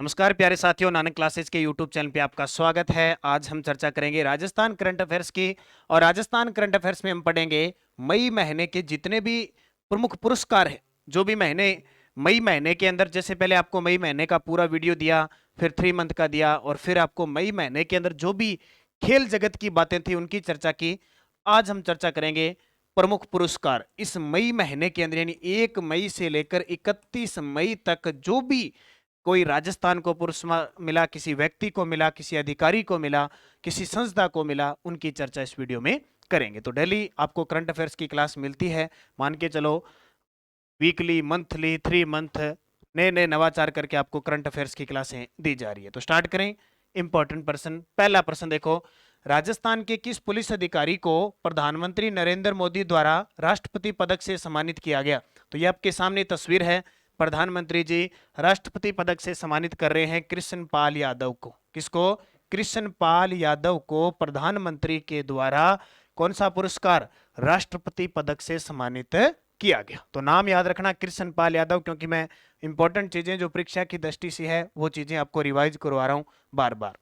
नमस्कार प्यारे साथियों, नानक क्लासेज के यूट्यूब चैनल पे आपका स्वागत है। आज हम चर्चा करेंगे राजस्थान करंट अफेयर्स की। और राजस्थान करंट अफेयर्स में हम पढ़ेंगे मई महीने के जितने भी प्रमुख पुरस्कार हैं, जो भी मई महीने के अंदर, जैसे पहले आपको मई महीने का पूरा वीडियो दिया, फिर 3 मंथ का दिया, और फिर आपको मई महीने के अंदर जो भी खेल जगत की बातें थी उनकी चर्चा की। आज हम चर्चा करेंगे प्रमुख पुरस्कार इस मई महीने के अंदर, यानी 1 मई से लेकर 31 मई तक जो भी कोई राजस्थान को पुरस्कार मिला, किसी व्यक्ति को मिला, किसी अधिकारी को मिला, किसी संस्था को मिला, उनकी चर्चा इस वीडियो में करेंगे। तो डेली आपको करंट अफेयर्स की क्लास मिलती है, मान के चलो वीकली, मंथली, 3 मंथ, नए नए नवाचार करके आपको करंट अफेयर्स की क्लासें दी जा रही है। तो स्टार्ट करें। इंपॉर्टेंट प्रश्न, पहला प्रश्न देखो, राजस्थान के किस पुलिस अधिकारी को प्रधानमंत्री नरेंद्र मोदी द्वारा राष्ट्रपति पदक से सम्मानित किया गया? तो ये आपके सामने तस्वीर है। प्रधानमंत्री जी राष्ट्रपति पदक से सम्मानित कर रहे हैं कृष्ण पाल यादव को। किसको? कृष्ण पाल यादव को प्रधानमंत्री के द्वारा कौन सा पुरस्कार? राष्ट्रपति पदक से सम्मानित किया गया। तो नाम याद रखना कृष्ण पाल यादव, क्योंकि मैं इंपॉर्टेंट चीजें जो परीक्षा की दृष्टि से है वो चीजें आपको रिवाइज करवा रहा हूं बार बार।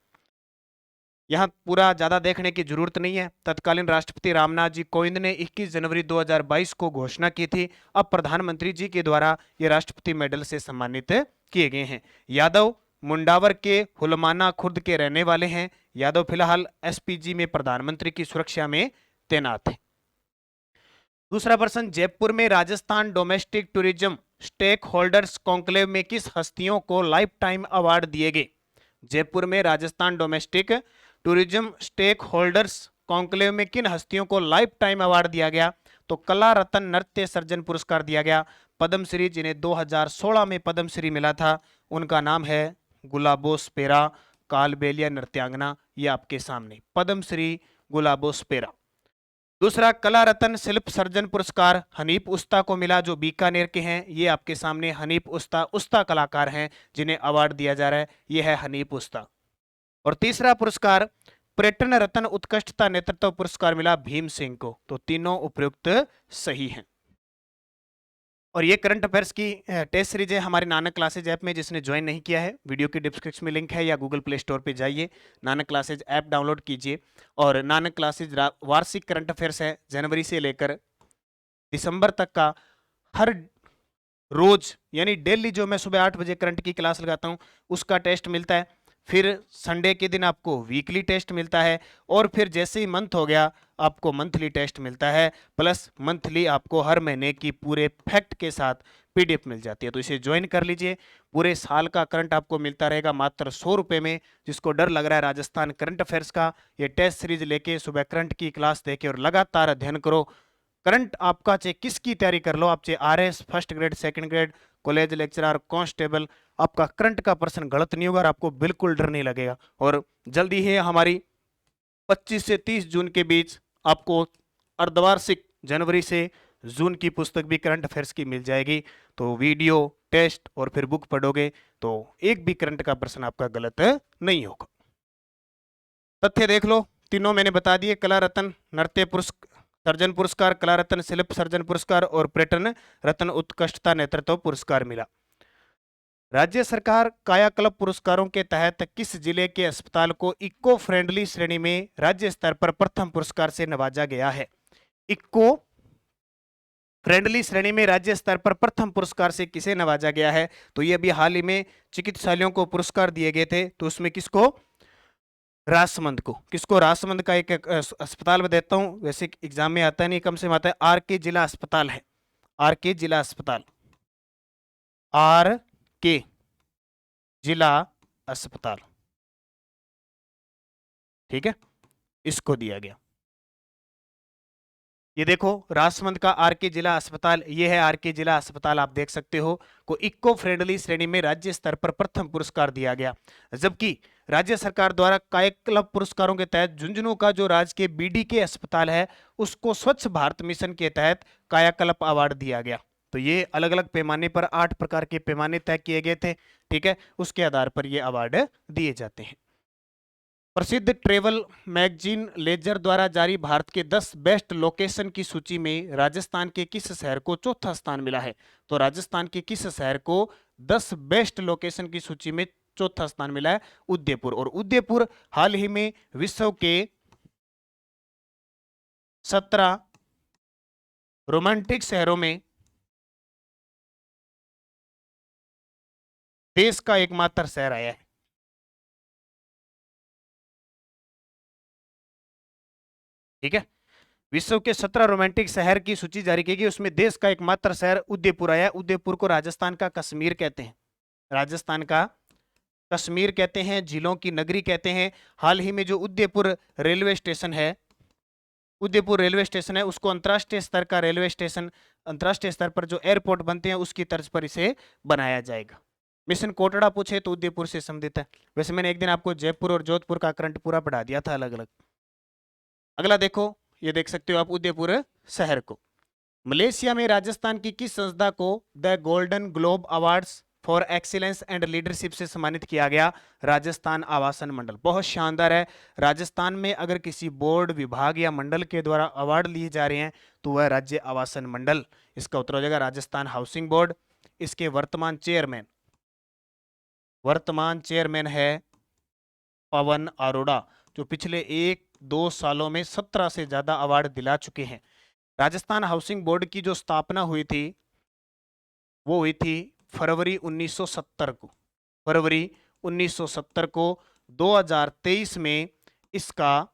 यहां पूरा ज्यादा देखने की जरूरत नहीं है। तत्कालीन राष्ट्रपति रामनाथ जी कोविंद ने 21 जनवरी 2022 को घोषणा की थी। अब प्रधानमंत्री जी के द्वारा ये राष्ट्रपति मेडल से सम्मानित किए गए हैं। यादव मुंडावर के हुलमाना खुर्द के रहने वाले हैं। यादव फिलहाल एसपीजी में प्रधानमंत्री की सुरक्षा में तैनात है। दूसरा प्रश्न, जयपुर में Rajasthan domestic tourism stake holders conclave में किस हस्तियों को लाइफ टाइम अवार्ड दिए गए? जयपुर में Rajasthan domestic tourism stake holders conclave में किन हस्तियों को लाइफ टाइम अवार्ड दिया गया? तो कला रत्न नृत्य सर्जन पुरस्कार दिया गया। पद्मश्री, जिन्हें 2016 में पद्मश्री मिला था, उनका नाम है गुलाबो स्पेरा कालबेलिया नृत्यांगना। ये आपके सामने पद्मश्री गुलाबो स्पेरा। दूसरा, कला रत्न शिल्प सर्जन पुरस्कार हनीफ उस्ता को मिला, जो बीकानेर के हैं। ये आपके सामने हनीफ उस्ता कलाकार हैं जिन्हें अवार्ड दिया जा रहा है। ये है हनीफ उस्ता। और तीसरा पुरस्कार पर्यटन रत्न उत्कृष्टता नेतृत्व पुरस्कार मिला भीम सिंह को। तो तीनों उपयुक्त सही हैं। और ये करंट अफेयर्स की टेस्ट सीरीज है हमारे नानक क्लासेज ऐप में। जिसने ज्वाइन नहीं किया है, वीडियो के डिस्क्रिप्शन में लिंक है, या गूगल प्ले स्टोर पे जाइए, नानक क्लासेज ऐप डाउनलोड कीजिए। और नानक क्लासेज वार्षिक करंट अफेयर्स है, जनवरी से लेकर दिसंबर तक का। हर रोज यानी डेली जो मैं सुबह 8 बजे करंट की क्लास लगाता हूँ उसका टेस्ट मिलता है। फिर संडे के दिन आपको वीकली टेस्ट मिलता है, और फिर जैसे ही मंथ हो गया आपको मंथली टेस्ट मिलता है। प्लस मंथली आपको हर महीने की पूरे फैक्ट के साथ पीडीएफ मिल जाती है। तो इसे ज्वाइन कर लीजिए। पूरे साल का करंट आपको मिलता रहेगा मात्र 100 रुपये में। जिसको डर लग रहा है राजस्थान करंट अफेयर्स का, ये टेस्ट सीरीज लेके सुबह करंट की क्लास देके और लगातार अध्ययन करो। करंट आपका चाहे किसकी तैयारी कर लो, आप चाहे RS first grade, second grade, college lecturer, constable, आपका करंट का प्रश्न गलत नहीं होगा और आपको बिल्कुल डर नहीं लगेगा। और जल्दी ही हमारी 25 से 30 जून के बीच आपको अर्धवार्षिक जनवरी से जून की पुस्तक भी करंट अफेयर्स की मिल जाएगी। तो वीडियो, टेस्ट और फिर बुक पढ़ोगे तो एक भी करंट का प्रश्न आपका गलत नहीं होगा। तथ्य देख लो, तीनों मैंने बता दिए। कला रत्न नृत्य सर्जन पुरस्कार, कला रत्न शिल्प सर्जन पुरस्कार और पर्यटन रत्न उत्कृष्टता नेतृत्व पुरस्कार मिला। राज्य सरकार कायाकल्प पुरस्कारों के तहत किस जिले के अस्पताल को इको फ्रेंडली श्रेणी में राज्य स्तर पर प्रथम पुरस्कार से नवाजा गया है? इको फ्रेंडली श्रेणी में राज्य स्तर पर प्रथम पुरस्कार से किसे नवाजा गया है? तो ये अभी हाल ही में चिकित्सालयों को पुरस्कार दिए गए थे। तो उसमें किसको? राजसमंद को। किसको? राजसमंद का एक अस्पताल में देता हूं, वैसे एग्जाम में आता नहीं, कम से कम आता है। आर के जिला अस्पताल है, आर के जिला अस्पताल, आर के जिला अस्पताल, ठीक है, इसको दिया गया। ये देखो राजसमंद का आर के जिला अस्पताल, ये है आर के जिला अस्पताल, आप देख सकते हो, को इको फ्रेंडली श्रेणी में राज्य स्तर पर प्रथम पुरस्कार दिया गया। जबकि राज्य सरकार द्वारा कायाकल्प पुरस्कारों के तहत झुंझुनू का जो राज्य के बीडी के अस्पताल है उसको स्वच्छ भारत मिशन के तहत कायाकल्प अवार्ड दिया गया। तो ये अलग अलग पैमाने पर 8 प्रकार के पैमाने तय किए गए थे, ठीक है, उसके आधार पर ये अवार्ड दिए जाते हैं। प्रसिद्ध ट्रेवल मैगजीन लेजर द्वारा जारी भारत के 10 बेस्ट लोकेशन की सूची में राजस्थान के किस शहर को चौथा स्थान मिला है? तो राजस्थान के किस शहर को 10 बेस्ट लोकेशन की सूची में चौथा स्थान मिला है उदयपुर। और उदयपुर हाल ही में विश्व के 17 रोमांटिक शहरों में देश का एकमात्र शहर आया है। ठीक है, विश्व के 17 रोमांटिक शहर की सूची जारी की गई, उसमें देश का एकमात्र शहर उदयपुर आया है। उदयपुर को राजस्थान का कश्मीर कहते हैं, राजस्थान का कश्मीर कहते हैं, झीलों की नगरी कहते हैं। हाल ही में जो उदयपुर रेलवे स्टेशन है, उदयपुर रेलवे स्टेशन है, उसको अंतर्राष्ट्रीय स्तर का रेलवे स्टेशन, अंतर्राष्ट्रीय स्तर पर जो एयरपोर्ट बनते हैं उसकी तर्ज पर इसे बनाया जाएगा। मिशन कोटड़ा पूछे तो उदयपुर से संबंधित है। वैसे मैंने एक दिन आपको जयपुर और जोधपुर का करंट पूरा पढ़ा दिया था अलग अलग। अगला देखो, ये देख सकते हो आप उदयपुर शहर को। मलेशिया में राजस्थान की किस संस्था को the golden globe awards for excellence and leadership से सम्मानित किया गया? राजस्थान आवासन मंडल। बहुत शानदार है। राजस्थान में अगर किसी बोर्ड, विभाग या मंडल के द्वारा अवार्ड लिए जा रहे हैं तो वह राज्य आवासन मंडल। इसका उत्तर हो जाएगा राजस्थान हाउसिंग बोर्ड। इसके वर्तमान चेयरमैन है पवन अरोड़ा, जो पिछले 1-2 सालों में 17 से ज्यादा अवार्ड दिला चुके हैं। राजस्थान हाउसिंग बोर्ड की जो स्थापना हुई थी वो हुई थी फरवरी 1970 को। फरवरी 1970 को 2023 में इसका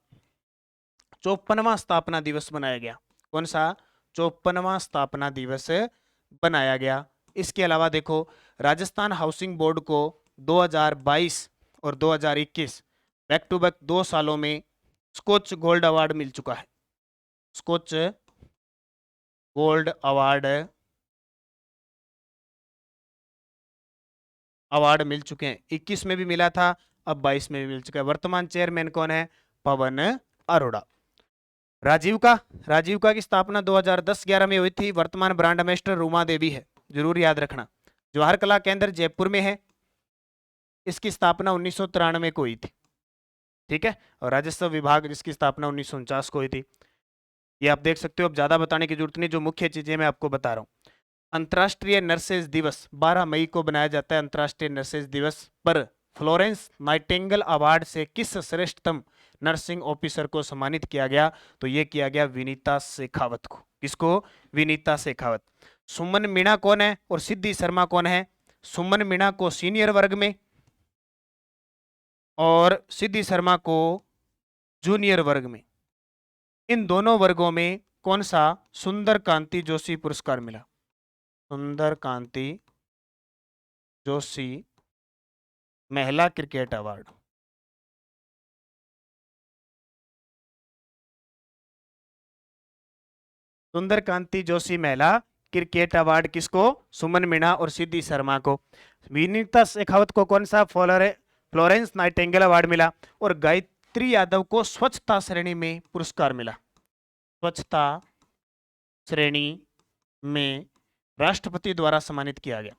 54वां स्थापना दिवस बनाया गया। कौन सा? 54वां स्थापना दिवस बनाया गया। इसके अलावा देखो, राजस्थान हाउसिंग बोर्ड को 2022 और 2021 बैक टू बैक 2 सालों में स्कॉच गोल्ड अवार्ड मिल चुका है। स्कॉच गोल्ड अवार्ड मिल चुके हैं। 21 में भी मिला था, अब 22 में भी मिल चुका है। वर्तमान चेयरमैन कौन है? पवन अरोड़ा। राजीविका की स्थापना 2010-11 में हुई थी। वर्तमान ब्रांड एम्बेसडर रूमा देवी है, जरूर याद रखना। जवाहर कला केंद्र जयपुर में है, इसकी स्थापना 1993 को हुई थी। ठीक है, और राजस्व विभाग जिसकी स्थापना 1949 को हुई थी। ये आप देख सकते हो, अब ज्यादा बताने की जरूरत नहीं, जो मुख्य चीजें मैं आपको बता रहा हूं। अंतर्राष्ट्रीय नर्सेज दिवस 12 मई को बनाया जाता है। अंतर्राष्ट्रीय नर्सेज दिवस पर फ्लोरेंस नाइटिंगेल अवार्ड से किस श्रेष्ठतम नर्सिंग ऑफिसर को सम्मानित किया गया? तो यह किया गया विनीता शेखावत को। किसको? विनीता शेखावत। सुमन मीणा कौन है और सिद्धि शर्मा कौन है? सुमन मीणा को सीनियर वर्ग में और सिद्धि शर्मा को जूनियर वर्ग में। इन दोनों वर्गों में कौन सा सुंदर कांति जोशी पुरस्कार मिला? सुंदर कांति जोशी महिला क्रिकेट अवार्ड। सुंदर कांति जोशी महिला क्रिकेट अवार्ड किसको? सुमन मीणा और सिद्धि शर्मा को। विनीता शेखावत को कौन सा फ्लोरेंस नाइटिंगेल अवार्ड मिला? और गायत्री यादव को स्वच्छता श्रेणी में पुरस्कार मिला। स्वच्छता श्रेणी में राष्ट्रपति द्वारा सम्मानित किया गया।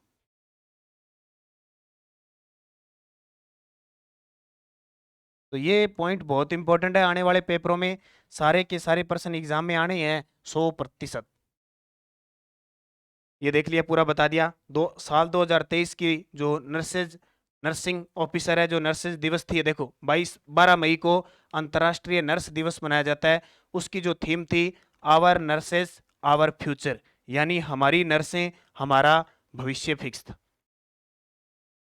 तो ये पॉइंट बहुत इंपॉर्टेंट है, आने वाले पेपरों में सारे के सारे प्रश्न एग्जाम में आने हैं 100%। ये देख लिया, पूरा बता दिया। साल 2023 की जो नर्सिंग ऑफिसर है, जो नर्सेज दिवस थी, देखो 12 मई को अंतर्राष्ट्रीय नर्स दिवस मनाया जाता है। उसकी जो थीम थी आवर नर्सेज आवर फ्यूचर, यानी हमारी नर्सें हमारा भविष्य फिक्स था।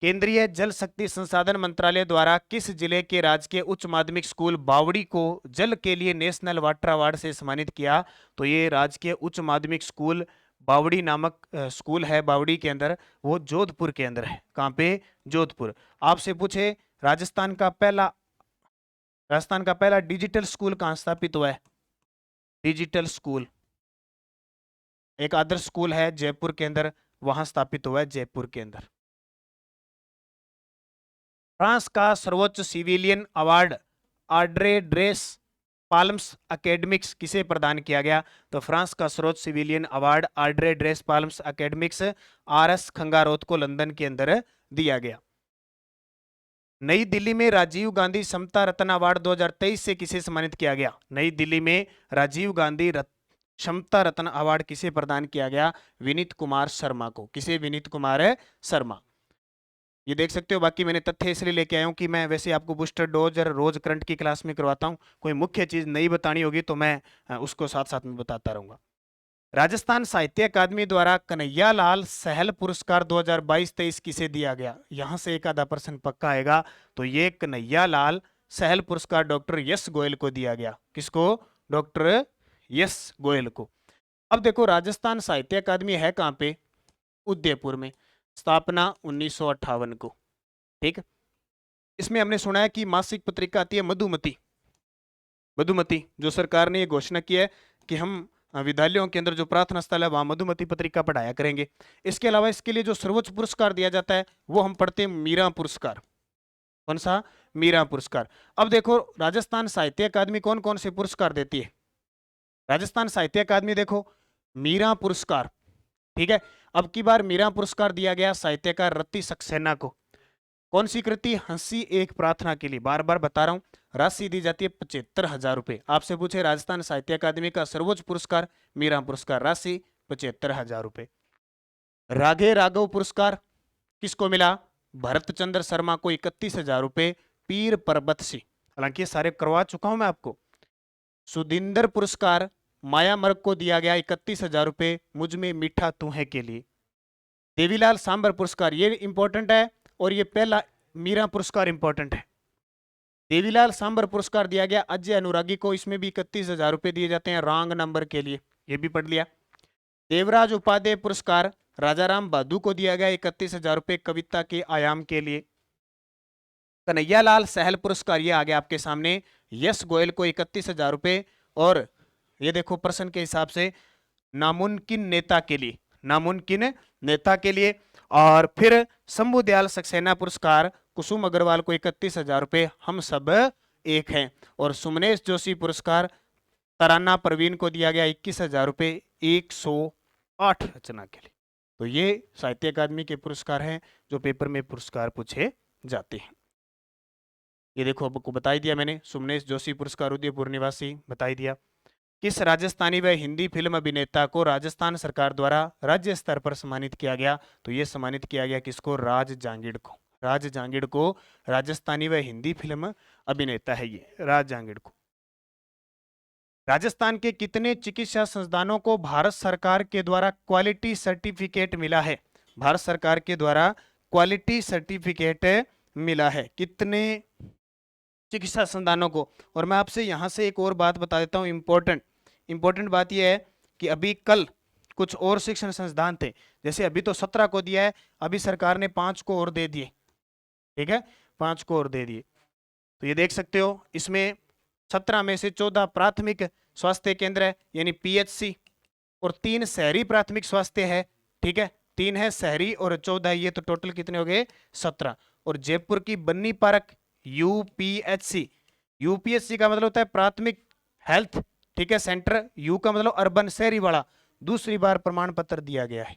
केंद्रीय जल शक्ति संसाधन मंत्रालय द्वारा किस जिले के राजकीय उच्च माध्यमिक स्कूल बावड़ी को जल के लिए नेशनल वाटर अवार्ड से सम्मानित किया? तो ये राजकीय उच्च माध्यमिक स्कूल बावड़ी नामक स्कूल है, बावड़ी के अंदर, वो जोधपुर के अंदर है। कहां पे? जोधपुर। आपसे पूछे राजस्थान का पहला डिजिटल स्कूल कहां स्थापित हुआ है? डिजिटल स्कूल एक आदर्श स्कूल है जयपुर के अंदर, वहां स्थापित हुआ है, जयपुर के अंदर। फ्रांस का सर्वोच्च civilian award Ordre des Palmes Academiques किसे प्रदान किया गया? तो फ्रांस का सर्वोच्च civilian award Ordre des Palmes Academiques RS Khangarot को लंदन के अंदर दिया गया। नई दिल्ली में राजीव गांधी समता रत्न अवार्ड 2023 से किसे सम्मानित किया गया? नई दिल्ली में राजीव गांधी समता रत्न अवार्ड किसे प्रदान किया गया? विनीत कुमार शर्मा को। किसे? विनीत कुमार शर्मा। ये देख सकते हो। बाकी मैंने तथ्य इसलिए लेके आया हूँ कि मैं वैसे आपको बूस्टर डोज और रोज करंट की क्लास में करवाता हूँ, कोई मुख्य चीज नहीं बतानी होगी तो मैं उसको साथ साथ में बताता रहूंगा। राजस्थान साहित्य अकादमी द्वारा कन्हैयालाल सहल पुरस्कार 2022-23 किसे दिया गया? यहां से एक आधा प्रश्न पक्का आएगा। तो ये कन्हैयालाल सहल पुरस्कार डॉक्टर यश गोयल को दिया गया। किसको? डॉक्टर यश गोयल को। अब देखो, राजस्थान साहित्य अकादमी है कहाँ पे? उदयपुर में। स्थापना 1958 को। ठीक। इसमें हमने सुना है कि मासिक पत्रिका आती है मधुमती। मधुमती जो सरकार ने ये घोषणा की है कि हम विद्यालयों के अंदर जो प्रार्थना स्थल है वहां मधुमती पत्रिका पढ़ाया करेंगे। इसके अलावा इसके लिए जो सर्वोच्च पुरस्कार दिया जाता है वो हम पढ़ते हैं मीरा पुरस्कार। कौन सा? मीरा पुरस्कार। अब देखो, राजस्थान साहित्य अकादमी कौन कौन से पुरस्कार देती है? राजस्थान साहित्य अकादमी देखो, मीरा पुरस्कार। ठीक है। अब की बार मीरा पुरस्कार दिया गया साहित्यकार रत्ती सक्सेना को। कौन सी कृति? हंसी एक प्रार्थना के लिए। बार बार बता रहा हूं, राशि दी जाती है 75,000 रुपए। आपसे पूछे राजस्थान साहित्य अकादमी का सर्वोच्च पुरस्कार मीरा पुरस्कार, राशि 75,000 रुपए। राघे राघव पुरस्कार किसको मिला? भरत चंद्र शर्मा को 31,000 रुपए। पीर परबत सिंह, हालांकि ये सारे करवा चुका हूं मैं आपको। सुदिंदर पुरस्कार माया मर्ग को दिया गया 31,000 रुपए, मुझ में मीठा तू है के लिए। देवीलाल सांबर पुरस्कार, ये इंपॉर्टेंट है, और ये पहला मीरा पुरस्कार इंपॉर्टेंट है। देवीलाल सांबर पुरस्कार दिया गया अजय अनुरागी को, इसमें भी 31,000 रुपए दिए जाते हैं रॉन्ग नंबर के लिए, ये भी पढ़ लिया। देवराज उपाध्याय पुरस्कार राजाराम बहादुर को दिया गया 31,000 रुपए कविता के आयाम के लिए। कन्हैयालाल सहल पुरस्कार ये आ गया आपके सामने, यश गोयल को 31,000 रुपए। और ये देखो प्रश्न के हिसाब से नामुमकिन नेता के लिए, नामुमकिन नेता के लिए। और फिर शंभू दयाल सक्सेना पुरस्कार कुसुम अग्रवाल को 31,000 रुपए, हम सब एक हैं। और सुमनेश जोशी पुरस्कार तराना परवीन को दिया गया 21,000 रुपए, 108 रचना के लिए। तो ये साहित्य अकादमी के पुरस्कार हैं जो पेपर में पुरस्कार पूछे जाते हैं। ये देखो आपको बता ही दिया मैंने, सुमनेश जोशी पुरस्कार उदयपुर निवासी, बता ही दिया। किस राजस्थानी व हिंदी फिल्म अभिनेता को राजस्थान सरकार द्वारा राज्य स्तर पर सम्मानित किया गया? तो ये सम्मानित किया गया किसको? राज जांगिड़ को। राज जांगिड़ को, राजस्थानी व हिंदी फिल्म अभिनेता है ये राज जांगिड़ को। राजस्थान के कितने चिकित्सा संस्थानों को भारत सरकार के द्वारा क्वालिटी सर्टिफिकेट मिला है? भारत सरकार के द्वारा क्वालिटी सर्टिफिकेट मिला है कितने चिकित्सा संस्थानों को? और मैं आपसे यहां से एक और बात बता देता हूं, इंपॉर्टेंट बात यह है कि अभी कल कुछ और शिक्षण संस्थान थे, जैसे अभी तो 17 को दिया है, अभी सरकार ने 5 को और दे दिए। ठीक है, 5 को और दे दिए। तो ये देख सकते हो, इसमें 17 में से 14 प्राथमिक स्वास्थ्य केंद्र है यानी पीएचसी, और 3 शहरी प्राथमिक स्वास्थ्य है। ठीक है, 3 है शहरी और 14 ये, तो टोटल कितने हो गए? 17। और जयपुर की बन्नी पार्क यूपीएचसी, यूपीएचसी का मतलब होता है प्राथमिक हेल्थ, ठीक है, सेंटर। यू का मतलब अर्बन, शहरी वाला। दूसरी बार प्रमाण पत्र दिया गया है।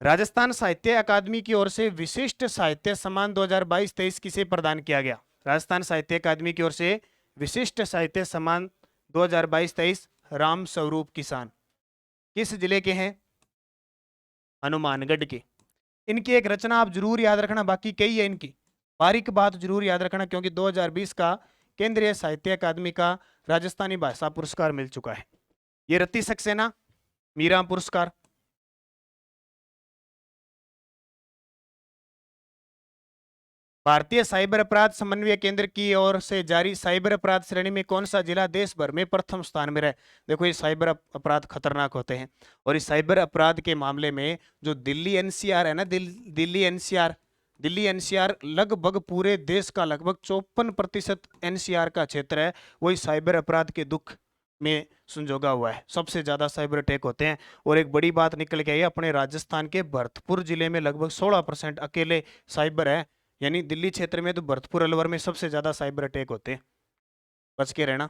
राजस्थान साहित्य अकादमी की ओर से विशिष्ट साहित्य सम्मान 2022-23 किसे प्रदान किया गया? राजस्थान साहित्य अकादमी की ओर से विशिष्ट साहित्य सम्मान 2022-23 राम स्वरूप किसान किस जिले के हैं? हनुमानगढ़ के। इनकी एक रचना आप जरूर याद रखना, बाकी कई है इनकी, बारीक बात जरूर याद रखना, क्योंकि 2020 का केंद्रीय साहित्य अकादमी का राजस्थानी भाषा पुरस्कार मिल चुका है। ये रत्ती सक्सेना मीरा पुरस्कार। भारतीय साइबर अपराध समन्वय केंद्र की ओर से जारी साइबर अपराध श्रेणी में कौन सा जिला देश भर में प्रथम स्थान में रहे? देखो, ये साइबर अपराध खतरनाक होते हैं, और इस साइबर अपराध के मामले में जो दिल्ली एनसीआर है ना, दिल्ली एनसीआर लगभग पूरे देश का लगभग 54% एनसीआर का क्षेत्र है, वही साइबर अपराध के दुख में संजोगा हुआ है। सबसे ज्यादा साइबर अटैक होते हैं। और एक बड़ी बात निकल के आई, अपने राजस्थान के भरतपुर जिले में लगभग 16% अकेले साइबर है, यानी दिल्ली क्षेत्र में तो भरतपुर अलवर में सबसे ज्यादा साइबर अटैक होते हैं, बच के रहना।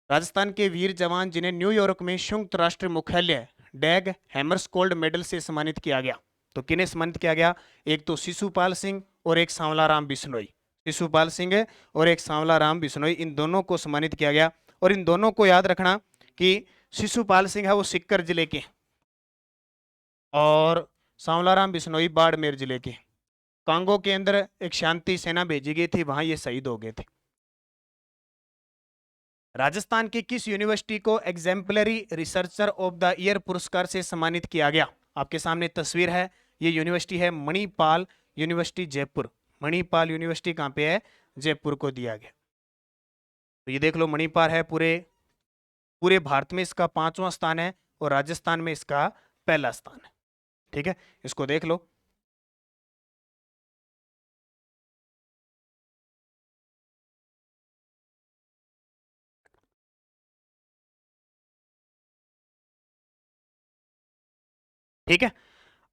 राजस्थान के वीर जवान जिन्हें न्यूयॉर्क में संयुक्त राष्ट्र मुख्यालय डैग हैमर्सकोल्ड मेडल से सम्मानित किया गया, तो किन्हें सम्मानित किया गया? एक तो शिशुपाल सिंह और एक सांवला राम बिश्नोई। शिशुपाल सिंह और एक सांवला राम बिश्नोई, इन दोनों को सम्मानित किया गया। और इन दोनों को याद रखना कि शिशुपाल सिंह है वो सीकर जिले के, और सांवला राम बिश्नोई बाड़मेर जिले के। कांगो के अंदर एक शांति सेना भेजी गई थी, वहां ये शहीद हो गए थे। राजस्थान की किस यूनिवर्सिटी को exemplary researcher of the year पुरस्कार से सम्मानित किया गया? आपके सामने तस्वीर है, ये यूनिवर्सिटी है मणिपाल यूनिवर्सिटी जयपुर। मणिपाल यूनिवर्सिटी कहाँ पे है? जयपुर को दिया गया। तो ये देख लो, मणिपाल है, पूरे पूरे भारत में इसका 5वां स्थान है और राजस्थान में इसका पहला स्थान है। ठीक है, इसको देख लो। ठीक है,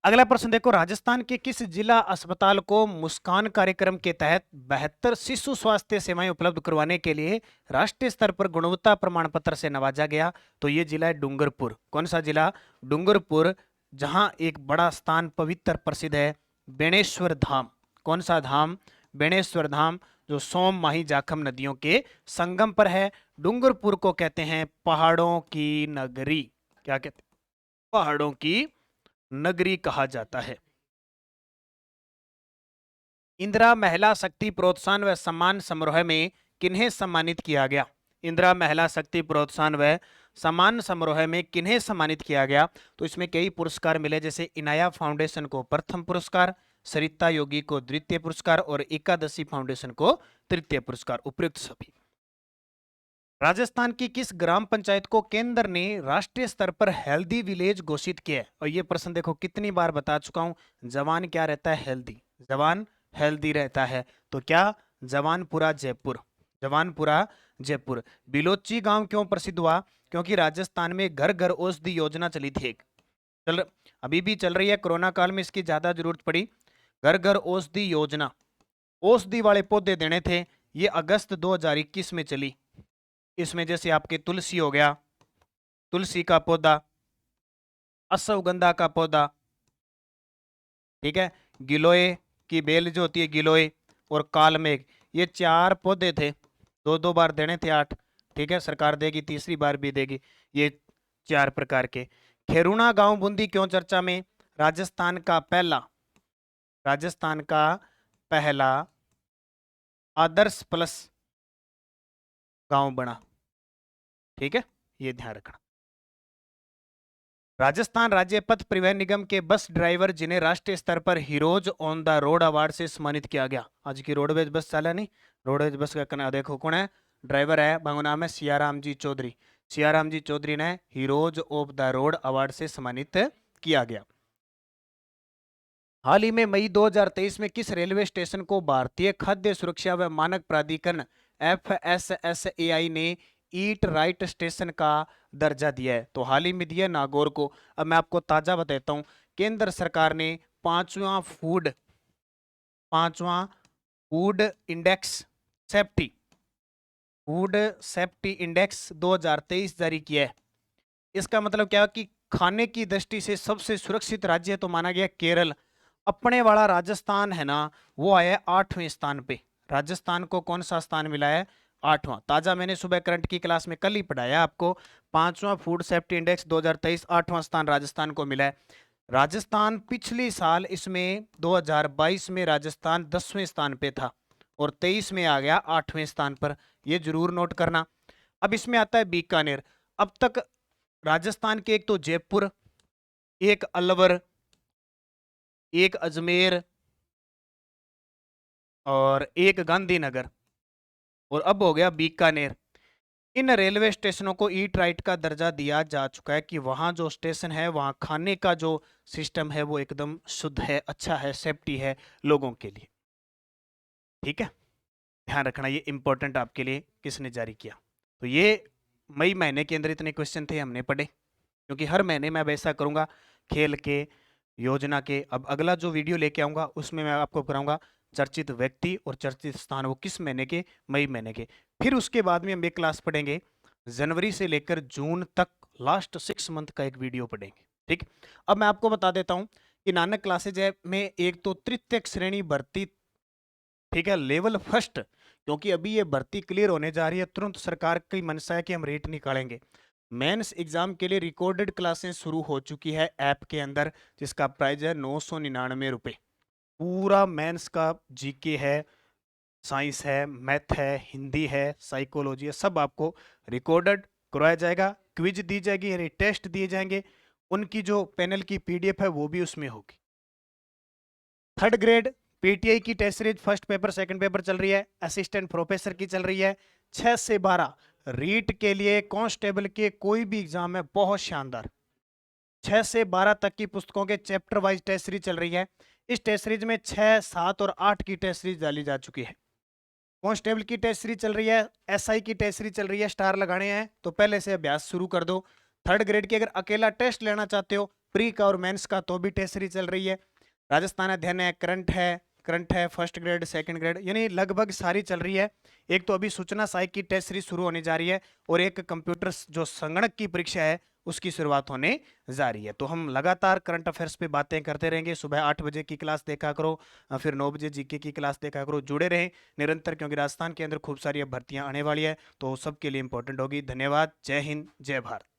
अगला प्रश्न देखो, राजस्थान के किस जिला अस्पताल को मुस्कान कार्यक्रम के तहत 72 शिशु स्वास्थ्य सेवाएं उपलब्ध करवाने के लिए राष्ट्रीय स्तर पर गुणवत्ता प्रमाण पत्र से नवाजा गया? तो ये जिला है डूंगरपुर। कौन सा जिला? डूंगरपुर। जहां एक बड़ा स्थान पवित्र प्रसिद्ध है, बेणेश्वर धाम। कौन सा धाम? बेणेश्वर धाम, जो सोम माही जाखम नदियों के संगम पर है। डूंगरपुर को कहते हैं पहाड़ों की नगरी। क्या कहते हैं? पहाड़ों की नगरी कहा जाता है। इंदिरा महिला शक्ति प्रोत्साहन व सम्मान समारोह में किन्हें सम्मानित किया गया? इंदिरा महिला शक्ति प्रोत्साहन व सम्मान समारोह में किन्हें सम्मानित किया गया? तो इसमें कई पुरस्कार मिले, जैसे इनाया फाउंडेशन को प्रथम पुरस्कार, सरिता योगी को द्वितीय पुरस्कार और एकादशी फाउंडेशन को तृतीय पुरस्कार, उपयुक्त सभी। राजस्थान की किस ग्राम पंचायत को केंद्र ने राष्ट्रीय स्तर पर हेल्दी विलेज घोषित किया है? और ये प्रश्न देखो कितनी बार बता चुका हूं। जवान क्या रहता है? हेल्दी। जवान हेल्दी रहता है, तो क्या? जवानपुरा जयपुर। जवानपुरा जयपुर। बिलोची गांव क्यों प्रसिद्ध हुआ? क्योंकि राजस्थान में घर घर औषधि योजना चली थी एक, अभी भी चल रही है, कोरोना काल में इसकी ज्यादा जरूरत पड़ी। घर घर औषधि योजना, औषधि वाले पौधे देने थे, ये अगस्त 2021 में चली। इसमें जैसे आपके तुलसी हो गया, तुलसी का पौधा, अश्वगंधा का पौधा, ठीक है, गिलोय की बेल जो होती है गिलोय, और कालमेघ, ये 4 पौधे थे, 2-2 बार देने थे 8। ठीक है, सरकार देगी, तीसरी बार भी देगी। ये 4 प्रकार के। खेरुणा गांव बूंदी क्यों चर्चा में? राजस्थान का पहला आदर्श प्लस गांव बना। ठीक है, ये ध्यान रखना। राजस्थान राज्य पथ परिवहन निगम के बस ड्राइवर जिन्हें राष्ट्रीय स्तर पर heroes on the road award से सम्मानित किया गया। आज की रोडवेज बस चाला नहीं, रोडवेज बस का कना देखो कौन है, ड्राइवर है, भागो नाम है सियाराम जी चौधरी। सियाराम जी चौधरी ने heroes of the road award से सम्मानित किया गया। हाल ही में मई 2023 में किस रेलवे स्टेशन को भारतीय खाद्य सुरक्षा व मानक प्राधिकरण FSSAI ने ईट राइट स्टेशन का दर्जा दिया है? तो हाल ही में दिया नागौर को। अब मैं आपको ताजा बताता हूं, केंद्र सरकार ने पांचवा food index food safety index 2023 जारी किया है। इसका मतलब क्या कि खाने की दृष्टि से सबसे सुरक्षित राज्य तो माना गया केरल। अपने वाला राजस्थान है ना, वो आया 8वें स्थान पे। राजस्थान को कौन सा स्थान मिला है? 8वां। ताजा मैंने सुबह करंट की क्लास में कल ही पढ़ाया आपको, 5वां फूड सेफ्टी इंडेक्स 2023, 8वां स्थान राजस्थान को मिला है। राजस्थान पिछले साल इसमें 2022 में राजस्थान 10वें स्थान पे था और 23 में आ गया 8वें स्थान पर, ये जरूर नोट करना। अब इसमें आता है बीकानेर। अब तक राजस्थान के एक तो जयपुर, एक अलवर, एक अजमेर और एक गांधीनगर, और अब हो गया बीकानेर। इन रेलवे स्टेशनों को ईट राइट का दर्जा दिया जा चुका है कि वहां जो स्टेशन है वहां खाने का जो सिस्टम है वो एकदम शुद्ध है, अच्छा है, सेफ्टी है लोगों के लिए। ठीक है, ध्यान रखना, ये इंपॉर्टेंट आपके लिए किसने जारी किया। तो ये मई महीने के अंदर इतने क्वेश्चन थे, हमने पढ़े, क्योंकि हर महीने मैं अब ऐसा करूंगा, खेल के, योजना के। अब अगला जो वीडियो लेके आऊंगा उसमें मैं आपको कराऊंगा चर्चित व्यक्ति और चर्चित स्थान, वो किस महीने के? मई महीने के। फिर उसके बाद में हम एक क्लास पढ़ेंगे जनवरी से लेकर जून तक, लास्ट 6 मंथ का एक वीडियो पढ़ेंगे। ठीक, अब मैं आपको बता देता हूं कि नानक क्लासेज में एक तो तृतीय श्रेणी भर्ती, ठीक है, लेवल फर्स्ट, क्योंकि अभी ये भर्ती क्लियर होने जा रही है, तुरंत सरकार की मनसा है कि हम रेट निकालेंगे। मेंस एग्जाम के लिए रिकॉर्डेड क्लासेस शुरू हो चुकी है ऐप के अंदर, जिसका प्राइस है 999 रुपये। पूरा मेंस का जीके है, साइंस है, मैथ है, हिंदी है, साइकोलॉजी है, सब आपको रिकॉर्डेड करवाया जाएगा। क्विज दी जाएगी यानी टेस्ट दिए जाएंगे। उनकी जो पैनल की पीडीएफ है वो भी उसमें होगी। थर्ड ग्रेड पीटीआई की test series first paper second paper चल रही है, असिस्टेंट प्रोफेसर की चल रही है। 6 से 12 रीट के लिए कांस्टेबल के कोई भी एग्जाम है, बहुत शानदार। 6 से 12 तक की पुस्तकों के चैप्टर वाइज टेस्ट सीरीज चल रही है। इस टेस्ट सीरीज में 6, 7 और 8 की टेस्ट सीरीज डाली जा चुकी है। कांस्टेबल की टेस्ट सीरीज चल रही है, एसआई की टेस्ट सीरीज चल रही है। स्टार लगाने हैं तो पहले से अभ्यास शुरू कर दो। थर्ड ग्रेड की अगर अकेला टेस्ट लेना चाहते हो प्री का और मेंस का, तो भी टेस्ट सीरीज चल रही है। राजस्थान अध्ययन है, करंट है, फर्स्ट ग्रेड सेकंड ग्रेड, यानी लगभग सारी चल रही है। एक तो अभी सूचना सहायक की टेस्ट सीरीज शुरू होने जा रही है, और एक कंप्यूटर जो संगणक की परीक्षा है उसकी शुरुआत होने जा रही है। तो हम लगातार करंट अफेयर्स पे बातें करते रहेंगे। सुबह 8 बजे की क्लास देखा करो, फिर 9 बजे जीके की क्लास देखा करो। जुड़े रहें निरंतर, क्योंकि राजस्थान के अंदर खूब सारी अब भर्तियां आने वाली है, तो सबके लिए इंपॉर्टेंट होगी। धन्यवाद। जय हिंद, जय भारत।